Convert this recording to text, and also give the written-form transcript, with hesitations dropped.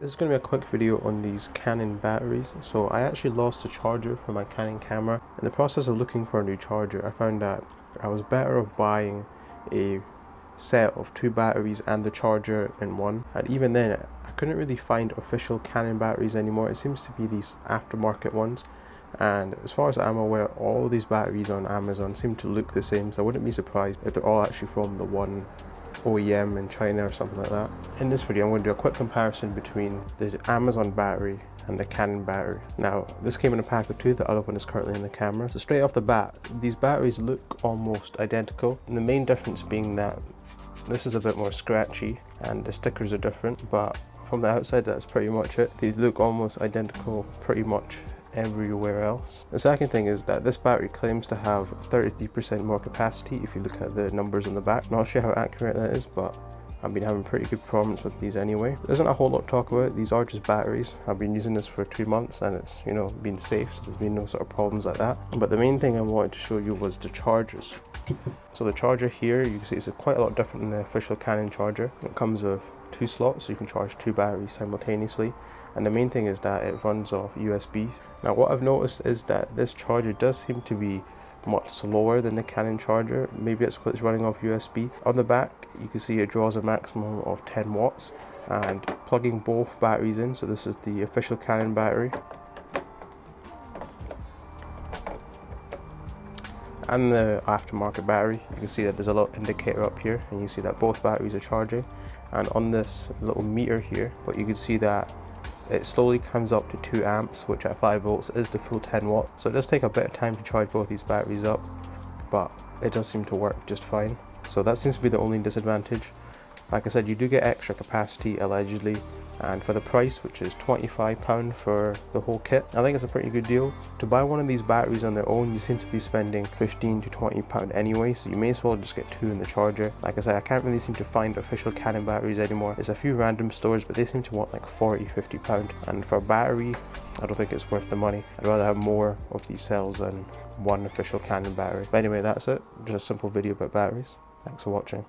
This is going to be a quick video on these Canon batteries. So I actually lost the charger for my Canon camera. In the process of looking for a new charger, I found that I was better off buying a set of 2 batteries and the charger in one. And even then, I couldn't really find official Canon batteries anymore. It seems to be these aftermarket ones. And as far as I'm aware, all these batteries on Amazon seem to look the same, so I wouldn't be surprised if they're all actually from the one OEM in China or something like that. In this video I'm going to do a quick comparison between the Amazon battery and the Canon battery. Now this came in a pack of 2, the other one is currently in the camera. So straight off the bat, these batteries look almost identical, and the main difference being that this is a bit more scratchy and the stickers are different, but from the outside that's pretty much it. They look almost identical pretty much everywhere else. The second thing is that this battery claims to have 33% more capacity if you look at the numbers on the back. Not sure how accurate that is, but I've been having pretty good performance with these anyway. There isn't a whole lot to talk about. These are just batteries. I've been using this for 2 months and it's, been safe, so there's been no sort of problems like that. But the main thing I wanted to show you was the chargers. So the charger here, you can see it's quite a lot different than the official Canon charger. It comes with 2 slots, so you can charge 2 batteries simultaneously. And the main thing is that it runs off USB. Now what I've noticed is that this charger does seem to be much slower than the Canon charger. Maybe it's because it's running off USB. On the back you can see it draws a maximum of 10 watts, and plugging both batteries in, so this is the official Canon battery and the aftermarket battery, you can see that there's a little indicator up here and you see that both batteries are charging. And on this little meter here, but you can see that it slowly comes up to 2 amps, which at 5 volts is the full 10 watts. So it does take a bit of time to charge both these batteries up, but it does seem to work just fine. So that seems to be the only disadvantage. Like I said, you do get extra capacity allegedly, and for the price, which is £25 for the whole kit, I think it's a pretty good deal. To buy one of these batteries on their own, you seem to be spending £15 to £20 anyway, so you may as well just get 2 in the charger. Like I said, I can't really seem to find official Canon batteries anymore. There's a few random stores, but they seem to want like £40–50, and for a battery, I don't think it's worth the money. I'd rather have more of these cells than one official Canon battery. But anyway, that's it. Just a simple video about batteries. Thanks for watching.